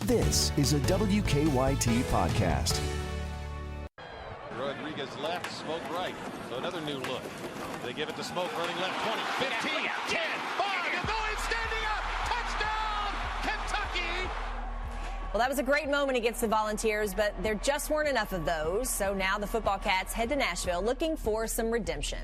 This is a WKYT podcast. Rodriguez left, Smoke right. So another new look. They give it to Smoke running left, 20, 15, 10, 5, and going standing up. Touchdown, Kentucky! Well, that was a great moment against the Volunteers, but there just weren't enough of those. So now the football Cats head to Nashville looking for some redemption.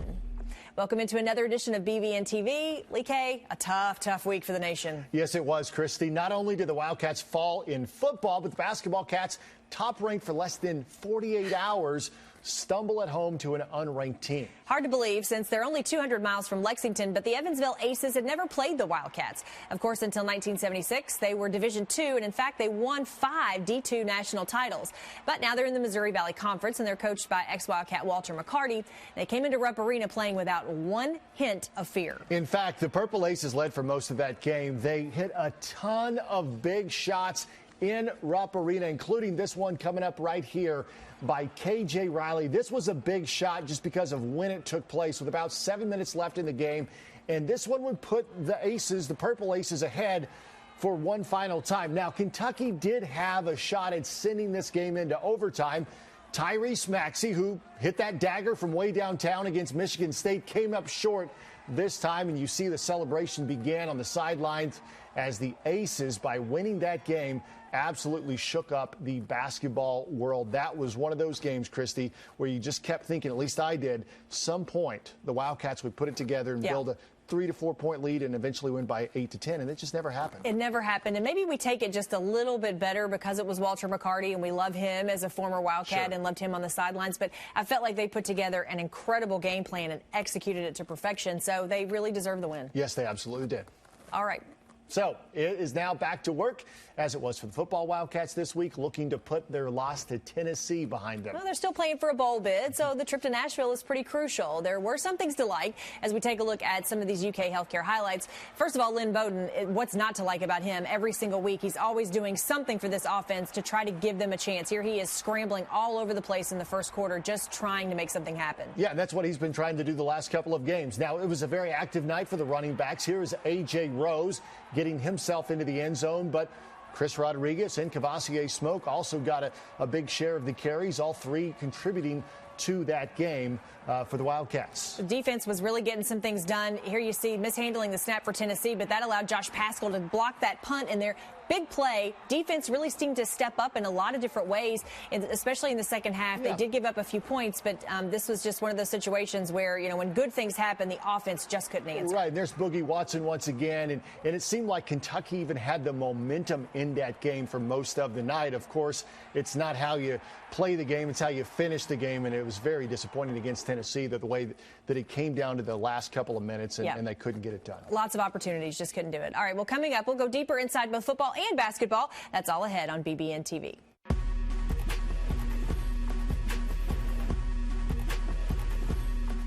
Welcome into another edition of BBNTV. Lee K, a tough week for the nation. Yes, it was, Christy. Not only did the Wildcats fall in football, but the basketball Cats, top ranked for less than 48 hours, stumble at home to an unranked team. Hard to believe since they're only 200 miles from Lexington, but the Evansville Aces had never played the Wildcats. Of course, until 1976, they were Division II, and in fact, they won 5 D2 national titles. But now they're in the Missouri Valley Conference, and they're coached by ex-Wildcat Walter McCarty. They came into Rupp Arena playing without one hint of fear. In fact, the Purple Aces led for most of that game. They hit a ton of big shots in Rupp Arena, including this one coming up right here by K.J. Riley. This was a big shot just because of when it took place, with about 7 minutes left in the game. And this one would put the Aces, the Purple Aces, ahead for one final time. Now, Kentucky did have a shot at sending this game into overtime. Tyrese Maxey, who hit that dagger from way downtown against Michigan State, came up short this time, and you see the celebration began on the sidelines as the Aces, by winning that game, absolutely shook up the basketball world. That was one of those games, Christy, where you just kept thinking, at least I did, some point the Wildcats would put it together and build a 3 to 4 point lead and eventually win by 8 to 10, and it just never happened. It never happened, and maybe we take it just a little bit better because it was Walter McCarty, and we love him as a former Wildcat and loved him on the sidelines, but I felt like they put together an incredible game plan and executed it to perfection, so they really deserve the win. Yes, they absolutely did. All right. So it is now back to work, as it was for the football Wildcats this week, looking to put their loss to Tennessee behind them. Well, they're still playing for a bowl bid, so the trip to Nashville is pretty crucial. There were some things to like as we take a look at some of these UK healthcare highlights. First of all, Lynn Bowden, what's not to like about him? Every single week, he's always doing something for this offense to try to give them a chance. Here he is scrambling all over the place in the first quarter, just trying to make something happen. Yeah, and that's what he's been trying to do the last couple of games. Now, it was a very active night for the running backs. Here is A.J. Rose getting himself into the end zone, but Chris Rodriguez and Cavassier Smoke also got a big share of the carries, all three contributing to that game for the Wildcats. The defense was really getting some things done. Here you see mishandling the snap for Tennessee, but that allowed Josh Paschal to block that punt in there. Big play. Defense really seemed to step up in a lot of different ways, especially in the second half. They did give up a few points, but this was just one of those situations where, you know, when good things happen, the offense just couldn't answer. Right, and there's Boogie Watson once again, and it seemed like Kentucky even had the momentum in that game for most of the night. Of course, it's not how you play the game, it's how you finish the game, and it was very disappointing against Tennessee that the way that it came down to the last couple of minutes, and they couldn't get it done. Lots of opportunities, just couldn't do it. All right, well, coming up, we'll go deeper inside both football and basketball. That's all ahead on BBNTV.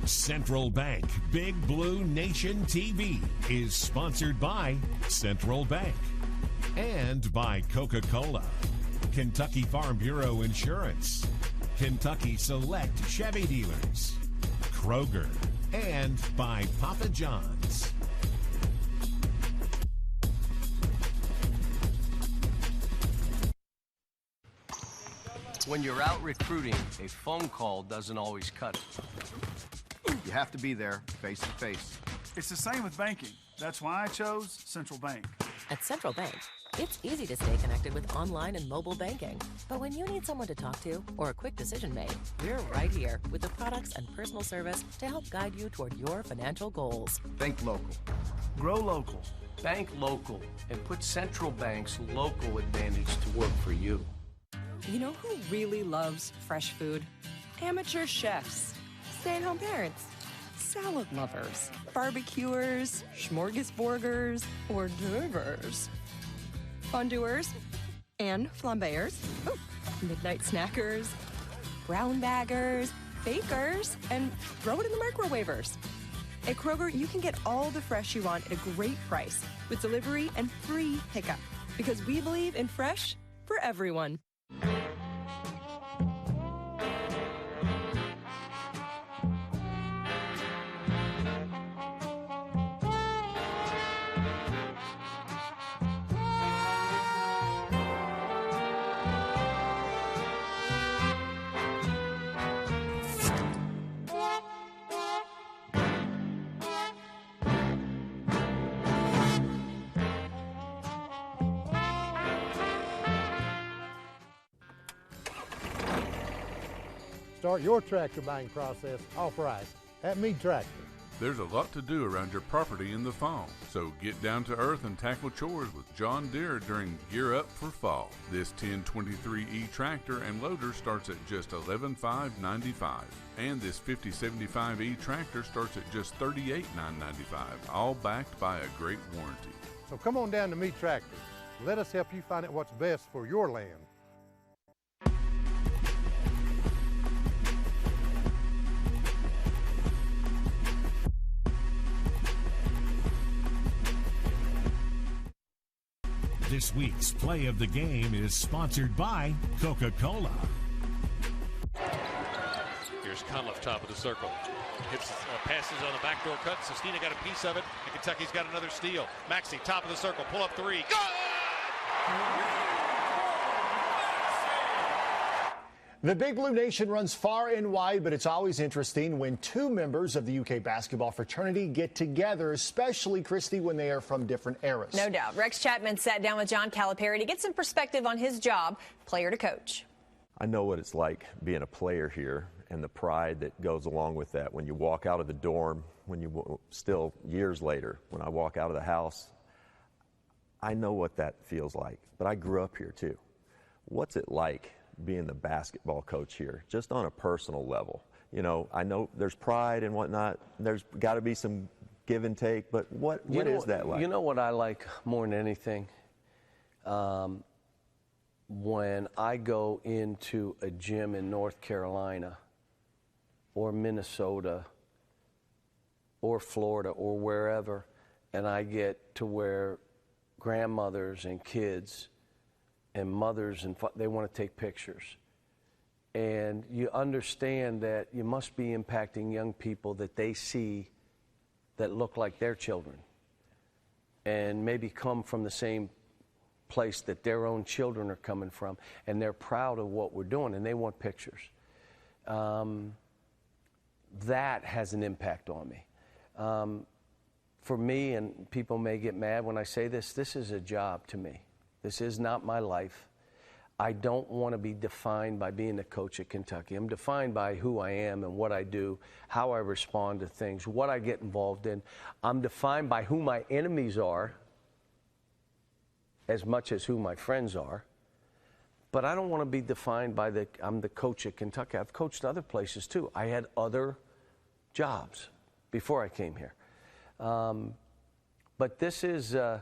Central Bank Big Blue Nation TV is sponsored by Central Bank and by Coca-Cola, Kentucky Farm Bureau Insurance, Kentucky Select Chevy Dealers, Kroger, and by Papa John's. When you're out recruiting, a phone call doesn't always cut it. You have to be there face to face. It's the same with banking. That's why I chose Central Bank. At Central Bank, it's easy to stay connected with online and mobile banking. But when you need someone to talk to or a quick decision made, we're right here with the products and personal service to help guide you toward your financial goals. Think local. Grow local. Bank local and put Central Bank's local advantage to work for you. You know who really loves fresh food? Amateur chefs, stay-at-home parents, salad lovers, barbecuers, smorgasburgers, hors d'oeuvres, fondue and flambeurs, midnight snackers, brown baggers, bakers, and throw it in the microwavers. At Kroger, you can get all the fresh you want at a great price with delivery and free pickup, because we believe in fresh for everyone. Start your tractor buying process off right at Meade Tractor. There's a lot to do around your property in the fall, so get down to earth and tackle chores with John Deere during Gear Up for Fall. This 1023E tractor and loader starts at just $11,595, and this 5075E tractor starts at just $38,995, all backed by a great warranty. So come on down to Meade Tractor. Let us help you find out what's best for your land. This week's play of the game is sponsored by Coca-Cola. Here's Conliffe, top of the circle. Hits passes on the backdoor cut. Sestina got a piece of it, and Kentucky's got another steal. Maxey, top of the circle, pull up three. Good! The Big Blue Nation runs far and wide, but it's always interesting when two members of the UK basketball fraternity get together, especially, Christy, when they are from different eras. No doubt. Rex Chapman sat down with John Calipari to get some perspective on his job, player to coach. I know what it's like being a player here and the pride that goes along with that. When you walk out of the dorm, when you still years later, when I walk out of the house, I know what that feels like. But I grew up here too. What's it like being the basketball coach here, just on a personal level? You know, I know there's pride and whatnot. There's got to be some give and take, but what is that like? You know what I like more than anything? When I go into a gym in North Carolina or Minnesota or Florida or wherever, and I get to where grandmothers and kids and mothers, and they want to take pictures. And you understand that you must be impacting young people that they see that look like their children and maybe come from the same place that their own children are coming from, and they're proud of what we're doing, and they want pictures. That has an impact on me. For me, and people may get mad when I say this, this is a job to me. This is not my life. I don't want to be defined by being the coach at Kentucky. I'm defined by who I am and what I do, how I respond to things, what I get involved in. I'm defined by who my enemies are as much as who my friends are. But I don't want to be defined by I'm the coach at Kentucky. I've coached other places too. I had other jobs before I came here. But this is a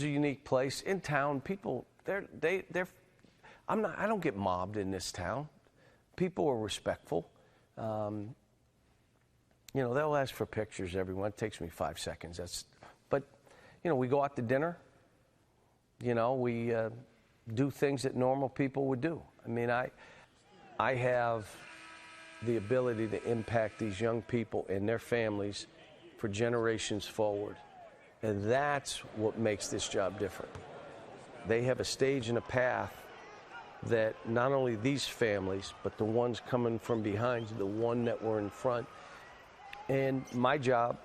unique place in town. People, I don't get mobbed in this town. People are respectful. You know, they'll ask for pictures, everyone. It takes me 5 seconds. But you know, we go out to dinner. You know, we do things that normal people would do. I mean, I have the ability to impact these young people and their families for generations forward. And that's what makes this job different. They have a stage and a path that not only these families, but the ones coming from behind, the one that were in front. And my job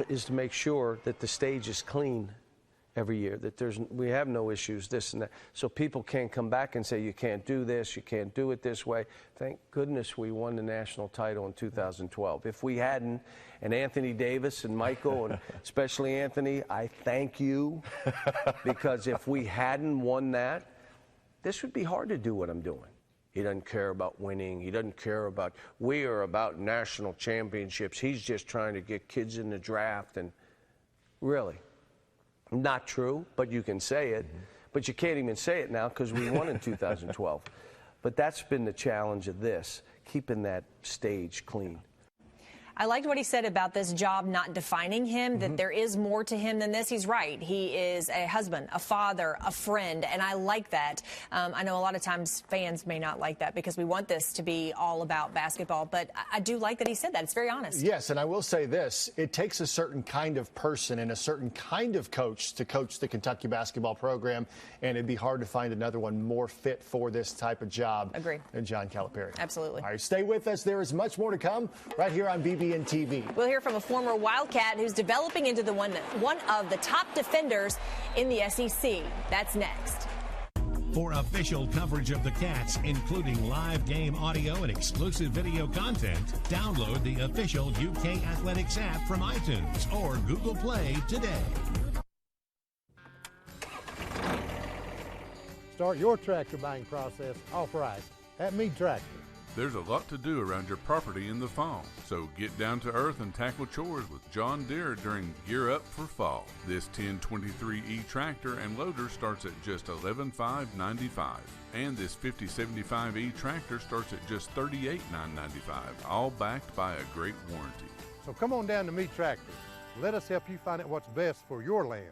is to make sure that the stage is clean every year, that we have no issues, this and that. So people can't come back and say, you can't do this, you can't do it this way. Thank goodness we won the national title in 2012. If we hadn't, and Anthony Davis and Michael, and especially Anthony, I thank you, because if we hadn't won that, this would be hard to do what I'm doing. He doesn't care about winning. He doesn't care about, we are about national championships. He's just trying to get kids in the draft. And really, not true, but you can say it. But you can't even say it now because we won in 2012. But that's been the challenge of this, keeping that stage clean. I liked what he said about this job not defining him, that there is more to him than this. He's right. He is a husband, a father, a friend, and I like that. I know a lot of times fans may not like that because we want this to be all about basketball, but I do like that he said that. It's very honest. Yes, and I will say this. It takes a certain kind of person and a certain kind of coach to coach the Kentucky basketball program, and it'd be hard to find another one more fit for this type of job than John Calipari. Absolutely. All right, stay with us. There is much more to come right here on BBNTV. We'll hear from a former Wildcat who's developing into one of the top defenders in the SEC. That's next. For official coverage of the Cats, including live game audio and exclusive video content, download the official UK Athletics app from iTunes or Google Play today. Start your tractor buying process off-right at Mead Tractor. There's a lot to do around your property in the fall, so get down to earth and tackle chores with John Deere during Gear Up for Fall. This 1023E tractor and loader starts at just $11,595, and this 5075E tractor starts at just $38,995, all backed by a great warranty. So come on down to Mead Tractor. Let us help you find out what's best for your land.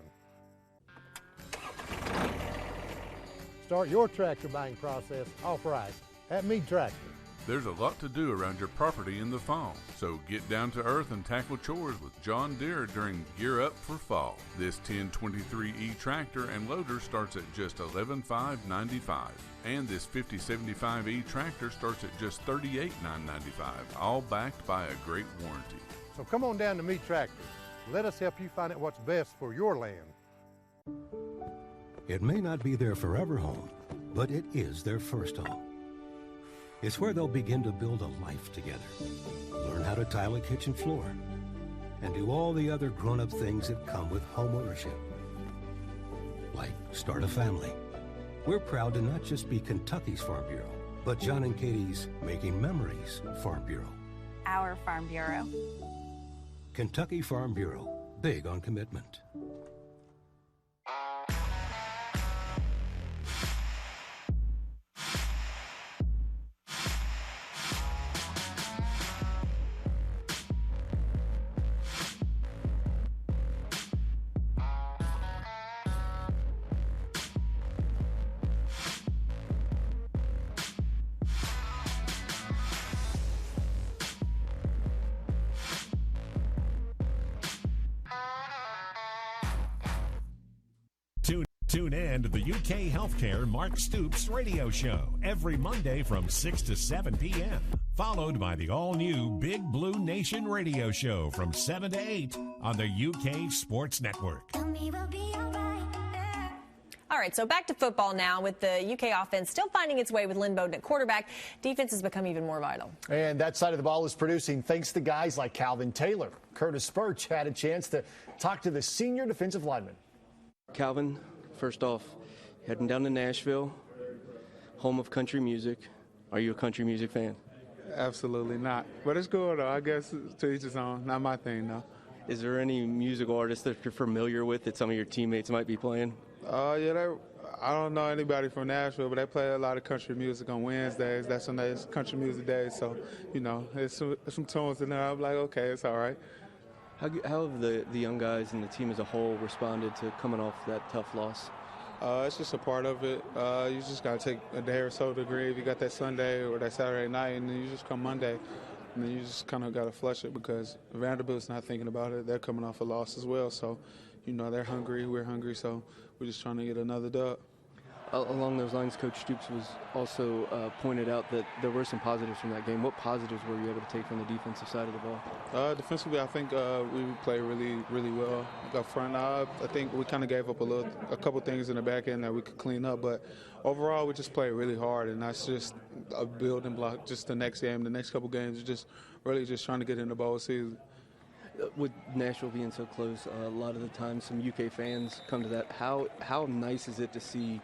Start your tractor buying process off-right at Mead Tractor. There's a lot to do around your property in the fall, so get down to earth and tackle chores with John Deere during Gear Up for Fall. This 1023E tractor and loader starts at just $11,595, and this 5075E tractor starts at just $38,995, all backed by a great warranty. So come on down to Mead Tractor. Let us help you find out what's best for your land. It may not be their forever home, but it is their first home. It's where they'll begin to build a life together, learn how to tile a kitchen floor, and do all the other grown-up things that come with home ownership, like start a family. We're proud to not just be Kentucky's Farm Bureau, but John and Katie's Making Memories Farm Bureau. Our Farm Bureau. Kentucky Farm Bureau, big on commitment. Tune in to the UK Healthcare Mark Stoops radio show every Monday from 6 to 7 p.m., followed by the all-new Big Blue Nation radio show from 7 to 8 on the UK Sports Network. All right, so back to football now with the UK offense still finding its way with Lynn Bowden at quarterback. Defense has become even more vital. And that side of the ball is producing thanks to guys like Calvin Taylor. Curtis Spurch had a chance to talk to the senior defensive lineman. Calvin, first off, heading down to Nashville, home of country music. Are you a country music fan? Absolutely not. But it's cool, though. I guess to each his own. Not my thing, though. Is there any musical artists that you're familiar with that some of your teammates might be playing? Yeah, I don't know anybody from Nashville, but they play a lot of country music on Wednesdays. That's when it's country music day. So, you know, there's some tunes in there. I'm like, okay, it's all right. How have the young guys and the team as a whole responded to coming off that tough loss? It's just a part of it. You just got to take a day or so to grieve. You got that Sunday or that Saturday night, and then you just come Monday, and then you just kind of got to flush it because Vanderbilt's not thinking about it. They're coming off a loss as well. So, you know, they're hungry. We're hungry. So we're just trying to get another dub. Along those lines, Coach Stoops was also pointed out that there were some positives from that game. What positives were you able to take from the defensive side of the ball? Defensively, I think we played really, really well up front. I think we kind of gave up a couple things in the back end that we could clean up, but overall, we just played really hard, and that's just a building block. Just the next game, the next couple games, just really just trying to get in the bowl season. With Nashville being so close, a lot of the time some UK fans come to that. How nice is it to see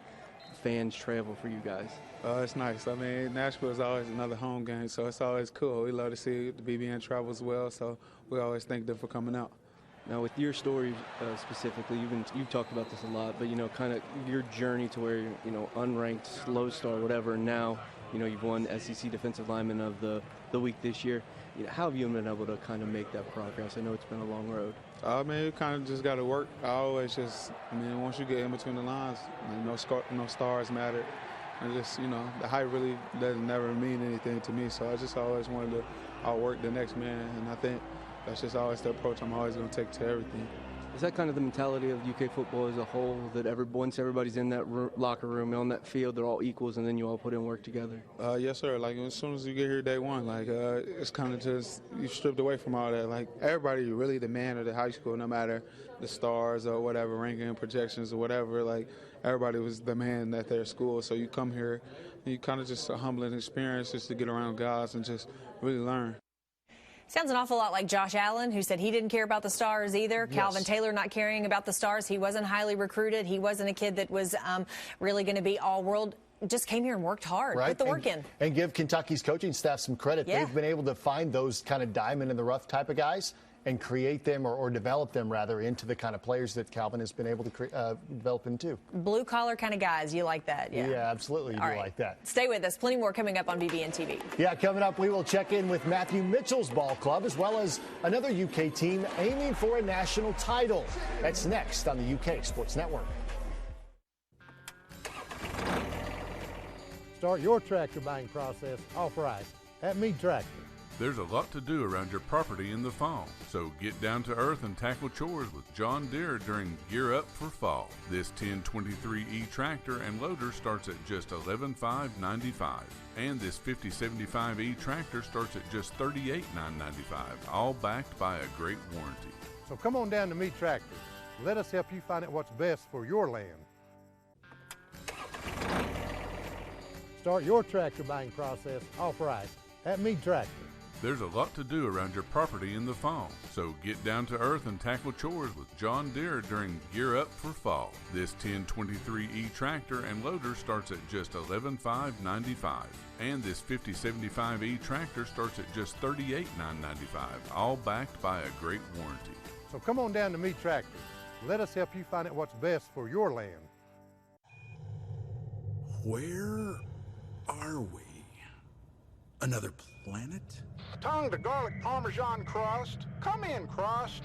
fans travel for you guys? It's nice. I mean, Nashville is always another home game, so it's always cool. We love to see the BBN travel as well, so we always thank them for coming out. Now, with your story specifically, you've talked about this a lot, but, you know, kind of your journey to where, you know, unranked, slow start, whatever, and now, you know, you've won SEC Defensive Lineman of the week this year. You know, how have you been able to kind of make that progress? I know it's been a long road. I mean, you kind of just got to work. Once you get in between the lines, no stars matter. And just, you know, the height really doesn't never mean anything to me. So I just always wanted to outwork the next man. And I think that's just always the approach I'm always going to take to everything. Is that kind of the mentality of UK football as a whole, that once everybody's in that locker room, on that field, they're all equals, and then you all put in work together? Yes, sir. Like, as soon as you get here day one, like, it's kind of just, you stripped away from all that. Like, everybody really the man of the high school, no matter the stars or whatever, ranking projections or whatever. Like, everybody was the man at their school. So you come here, and you kind of just a humbling experience just to get around guys and just really learn. Sounds an awful lot like Josh Allen, who said he didn't care about the stars either. Yes. Calvin Taylor not caring about the stars. He wasn't highly recruited. He wasn't a kid that was really going to be all-world. Just came here and worked hard, put the work in. And give Kentucky's coaching staff some credit. Yeah. They've been able to find those kind of diamond-in-the-rough type of guys and create them or develop them, rather, into the kind of players that Calvin has been able to develop into. Blue-collar kind of guys. You like that, yeah? Yeah, absolutely. You do like that. Stay with us. Plenty more coming up on BBNTV. Yeah, coming up, we will check in with Matthew Mitchell's ball club, as well as another UK team aiming for a national title. That's next on the UK Sports Network. Start your tractor buying process off-right at Mead Tractor. There's a lot to do around your property in the fall, so get down to earth and tackle chores with John Deere during Gear Up for Fall. This 1023E tractor and loader starts at just $11,595, and this 5075E tractor starts at just $38,995, all backed by a great warranty. So come on down to Mead Tractor. Let us help you find out what's best for your land. Start your tractor buying process off-right at Mead Tractor. There's a lot to do around your property in the fall, so get down to earth and tackle chores with John Deere during Gear Up for Fall. This 1023E tractor and loader starts at just $11,595, and this 5075E tractor starts at just $38,995, all backed by a great warranty. So come on down to Mead Tractor. Let us help you find out what's best for your land. Where are we? Another planet? Tongue to garlic Parmesan crust. Come in, crust.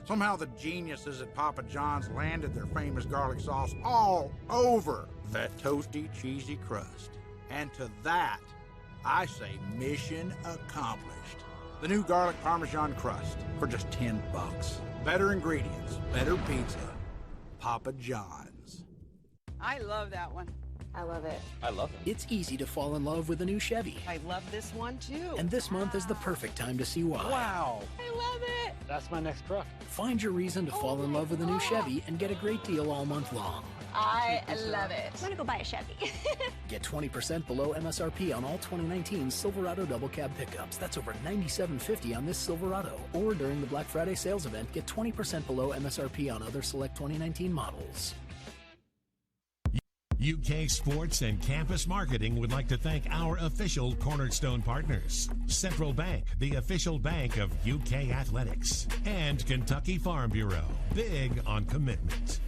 Somehow the geniuses at Papa John's landed their famous garlic sauce all over that toasty, cheesy crust. And to that, I say mission accomplished. The new garlic Parmesan crust for just $10. Better ingredients, better pizza. Papa John's. I love that one. I love it. I love it. It's easy to fall in love with a new Chevy. I love this one too. And this month is the perfect time to see why. Wow. I love it. That's my next truck. Find your reason to fall in love with a new Chevy and get a great deal all month long. I love it. I'm gonna go buy a Chevy. Get 20% below MSRP on all 2019 Silverado double cab pickups. That's over $97.50 on this Silverado. Or during the Black Friday sales event, get 20% below MSRP on other select 2019 models. UK Sports and Campus Marketing would like to thank our official Cornerstone partners, Central Bank, the official bank of UK Athletics, and Kentucky Farm Bureau, big on commitment.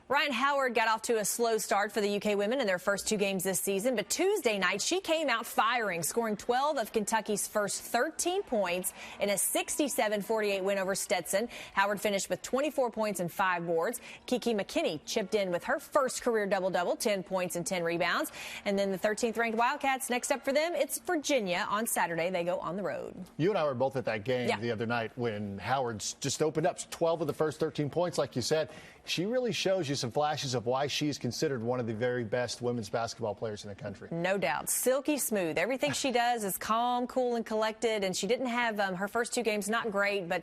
Ryan Howard got off to a slow start for the UK women in their first two games this season, but Tuesday night she came out firing, scoring 12 of Kentucky's first 13 points in a 67-48 win over Stetson. Howard finished with 24 points and 5 boards. Kiki McKinney chipped in with her first career double-double, 10 points and 10 rebounds. And then the 13th-ranked Wildcats, next up for them, it's Virginia. On Saturday, they go on the road. You and I were both at that game the other night when Howard's just opened up 12 of the first 13 points, like you said. She really shows you some flashes of why she's considered one of the very best women's basketball players in the country. No doubt. Silky smooth. Everything she does is calm, cool, and collected. And she didn't have her first two games, not great, but,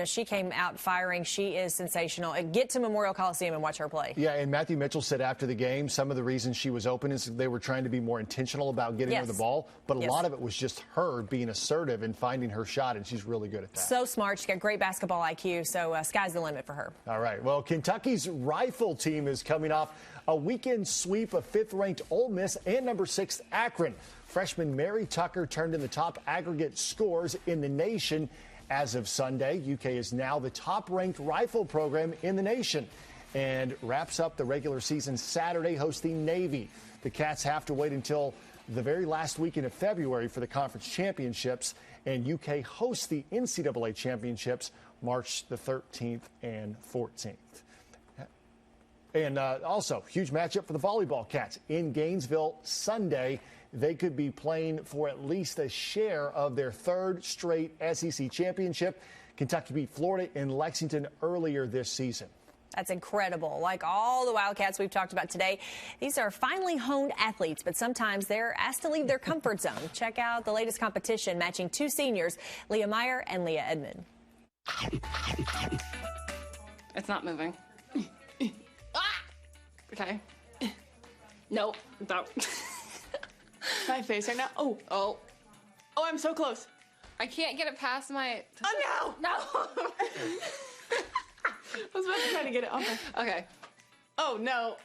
she came out firing. She is sensational. Get to Memorial Coliseum and watch her play. Yeah, and Matthew Mitchell said after the game some of the reasons she was open is they were trying to be more intentional about getting her the ball. But a lot of it was just her being assertive and finding her shot, and she's really good at that. So smart. She's got great basketball IQ, so sky's the limit for her. All right. Well, Kentucky's rifle team is coming off a weekend sweep of 5th-ranked Ole Miss and number 6 Akron. Freshman Mary Tucker turned in the top aggregate scores in the nation as of Sunday. UK is now the top-ranked rifle program in the nation and wraps up the regular season Saturday hosting Navy. The Cats have to wait until the very last weekend of February for the conference championships, and UK hosts the NCAA championships March the 13th and 14th. And also, huge matchup for the volleyball Cats in Gainesville Sunday. They could be playing for at least a share of their 3rd straight SEC championship. Kentucky beat Florida in Lexington earlier this season. That's incredible. Like all the Wildcats we've talked about today, these are finely honed athletes, but sometimes they're asked to leave their comfort zone. Check out the latest competition matching two seniors, Leah Meyer and Leah Edmond. It's not moving. Okay. Nope. Don't. My face right now. Oh, I'm so close. I can't get it past my... Oh, no! No! I was about to try to get it off. Okay. Oh, no.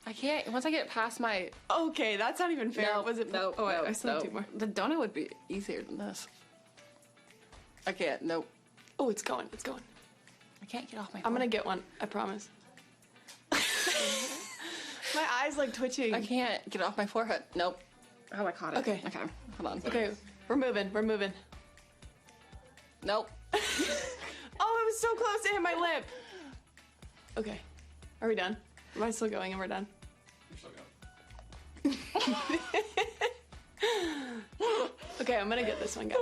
I can't. Once I get it past my... Okay, that's not even fair. No, was it? No, oh, wait, no, I still no. have two more. The donut would be easier than this. I can't. Nope. Oh, it's going. It's going. I can't get off my I'm going to get one. I promise. My eyes like twitching. I can't get it off my forehead. Nope. Oh, I caught it. Okay. Okay. Hold on. Okay. We're moving. We're moving. Nope. Oh, it was so close to hit my lip. Okay. Are we done? Am I still going and we're done? You're still going. Okay, I'm gonna get this one, guys.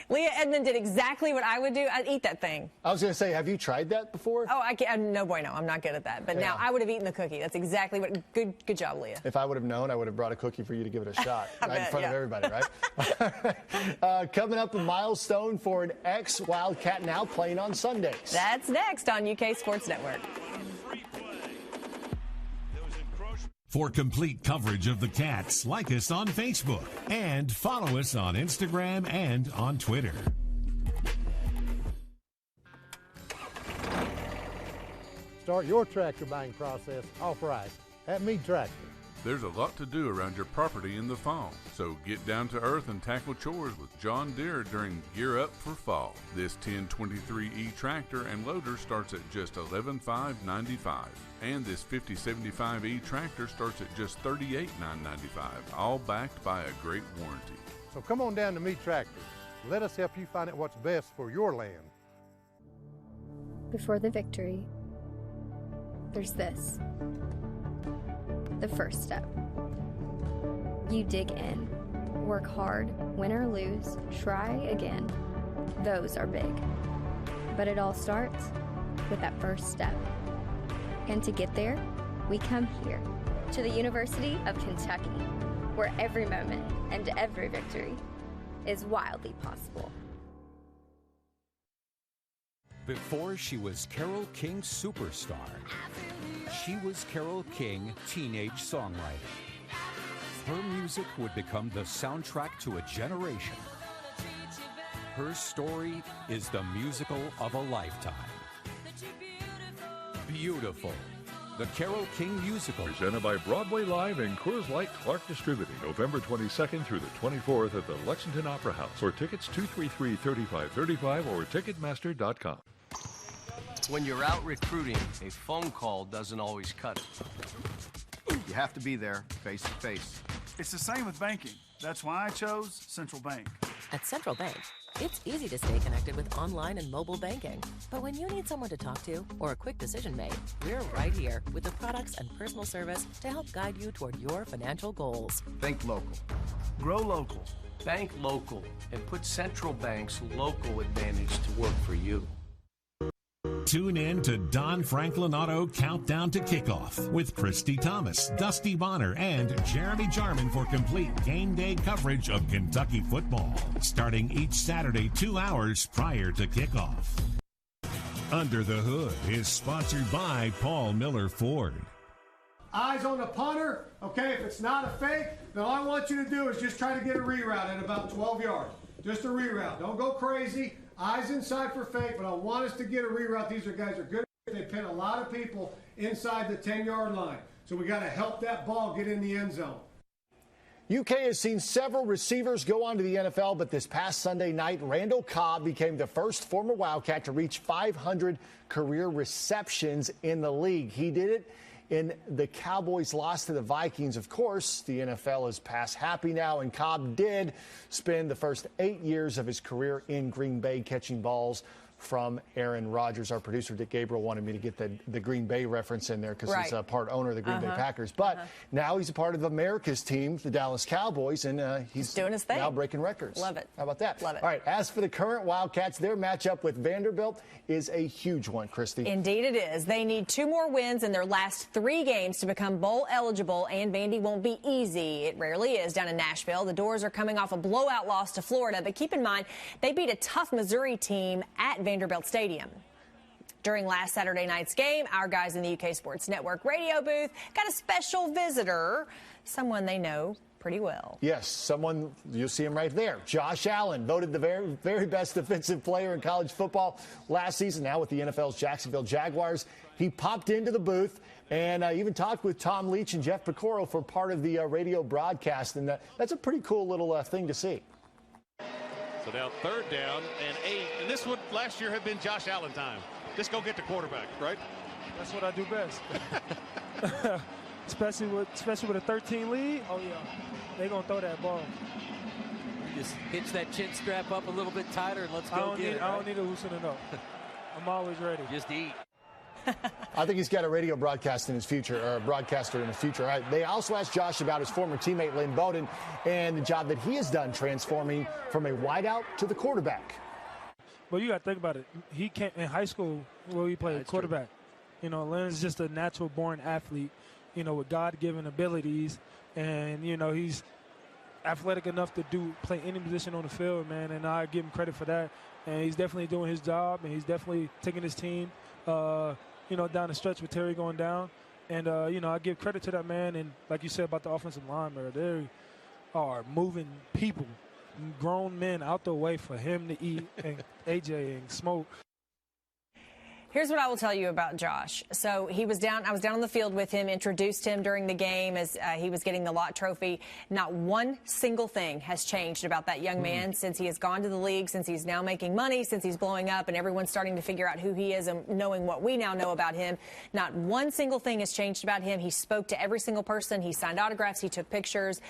Leah Edmond did exactly what I would do. I'd eat that thing. I was going to say, have you tried that before? Oh, I can't. No bueno. I'm not good at that. But now I would have eaten the cookie. That's exactly what. Good job, Leah. If I would have known, I would have brought a cookie for you to give it a shot right in front of everybody, right? Coming up, a milestone for an ex-Wildcat now playing on Sundays. That's next on UK Sports Network. For complete coverage of the Cats, like us on Facebook and follow us on Instagram and on Twitter. Start your tractor buying process off right at Mead Tractor. There's a lot to do around your property in the fall, so get down to earth and tackle chores with John Deere during Gear Up for Fall. This 1023E tractor and loader starts at just $11,595, and this 5075E tractor starts at just $38,995, all backed by a great warranty. So come on down to Mead Tractor. Let us help you find out what's best for your land. Before the victory, there's this. The first step. You dig in, work hard, win or lose, try again. Those are big. But it all starts with that first step. And to get there, we come here, to the University of Kentucky, where every moment and every victory is wildly possible. Before she was Carole King's superstar, she was Carole King teenage songwriter. Her music would become the soundtrack to a generation. Her story is the musical of a lifetime. Beautiful. The Carole King Musical. Presented by Broadway Live and Coors Light Clark Distributing, November 22nd through the 24th at the Lexington Opera House. For tickets, 233-3535 or Ticketmaster.com. When you're out recruiting, a phone call doesn't always cut it. You have to be there face to face. It's the same with banking. That's why I chose Central Bank. At Central Bank, it's easy to stay connected with online and mobile banking. But when you need someone to talk to or a quick decision made, we're right here with the products and personal service to help guide you toward your financial goals. Think local. Grow local. Bank local and put Central Bank's local advantage to work for you. Tune in to Don Franklin Auto Countdown to Kickoff with Christy Thomas, Dusty Bonner, and Jeremy Jarman for complete game day coverage of Kentucky football, starting each Saturday 2 hours prior to kickoff. Under the Hood is sponsored by Paul Miller Ford. Eyes on the punter. Okay, if it's not a fake, then all I want you to do is just try to get a reroute at about 12 yards. Just a reroute. Don't go crazy. Eyes inside for fake, but I want us to get a reroute. These guys are good. They pin a lot of people inside the 10-yard line. So we got to help that ball get in the end zone. UK has seen several receivers go on to the NFL, but this past Sunday night, Randall Cobb became the first former Wildcat to reach 500 career receptions in the league. He did it in the Cowboys' loss to the Vikings. Of course, the NFL is pass happy now, and Cobb did spend the first 8 years of his career in Green Bay catching balls from Aaron Rodgers. Our producer, Dick Gabriel, wanted me to get the Green Bay reference in there because he's a part owner of the Green Bay Packers. But now he's a part of America's team, the Dallas Cowboys, and he's doing his thing. Now breaking records. Love it. How about that? Love it. All right, as for the current Wildcats, their matchup with Vanderbilt is a huge one, Christy. Indeed it is. They need 2 more wins in their last 3 games to become bowl eligible, and Vandy won't be easy. It rarely is down in Nashville. The Doors are coming off a blowout loss to Florida, but keep in mind, they beat a tough Missouri team at Vanderbilt Stadium. During last Saturday night's game, our guys in the UK Sports Network radio booth got a special visitor, someone they know pretty well. Yes, someone, you'll see him right there. Josh Allen, voted the very, very best defensive player in college football last season, now with the NFL's Jacksonville Jaguars. He popped into the booth and even talked with Tom Leach and Jeff Picoro for part of the radio broadcast, and that's a pretty cool little thing to see. So now 3rd down and 8, and this would last year have been Josh Allen time. Just go get the quarterback, right? That's what I do best. especially with a 13 lead. Oh yeah, they're gonna throw that ball. Just hitch that chin strap up a little bit tighter and let's go get it. I don't need to loosen it up. I'm always ready. Just eat. I think he's got a radio broadcast in his future, or a broadcaster in his future. All right, they also asked Josh about his former teammate Lynn Bowden and the job that he has done transforming from a wideout to the quarterback. Well, you got to think about it. He came in high school where he played quarterback. True. You know, Lynn's just a natural-born athlete, you know, with God-given abilities. And, you know, he's athletic enough to play any position on the field, man, and I give him credit for that. And he's definitely doing his job, and he's definitely taking his team, you know, down the stretch with Terry going down. And, you know, I give credit to that man. And like you said about the offensive line, they are moving people, grown men out the way for him to eat and AJ and smoke. Here's what I will tell you about Josh. So I was down on the field with him, introduced him during the game as he was getting the Lott Trophy. Not one single thing has changed about that young man since he has gone to the league, since he's now making money, since he's blowing up, and everyone's starting to figure out who he is and knowing what we now know about him. Not one single thing has changed about him. He spoke to every single person. He signed autographs. He took pictures.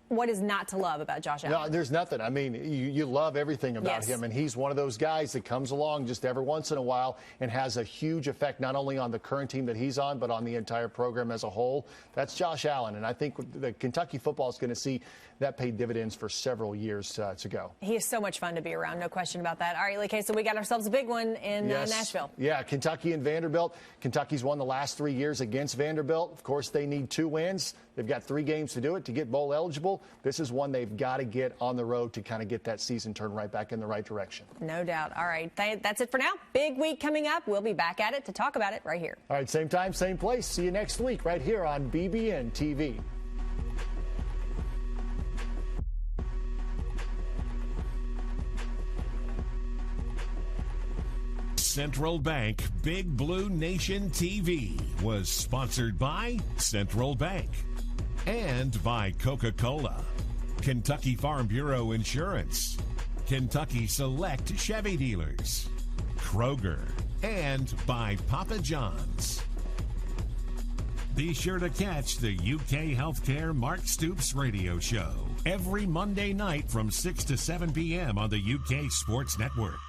What is not to love about Josh Allen? No, there's nothing. I mean, you love everything about him, and he's one of those guys that comes along just every once in a while and has a huge effect not only on the current team that he's on, but on the entire program as a whole. That's Josh Allen, and I think the Kentucky football is going to see that pay dividends for several years to go. He is so much fun to be around, no question about that. All right, okay, so we got ourselves a big one in Nashville. Yeah, Kentucky and Vanderbilt. Kentucky's won the last 3 years against Vanderbilt. Of course, they need 2 wins. They've got 3 games to do it to get bowl eligible. This is one they've got to get on the road to kind of get that season turned right back in the right direction. No doubt. All right, that's it for now. Big week coming up. We'll be back at it to talk about it right here. All right, same time, same place. See you next week right here on BBNTV. Central Bank Big Blue Nation TV was sponsored by Central Bank and by Coca-Cola, Kentucky Farm Bureau Insurance, Kentucky Select Chevy Dealers, Kroger, and by Papa John's. Be sure to catch the UK Healthcare Mark Stoops radio show every Monday night from 6 to 7 p.m. on the UK Sports Network.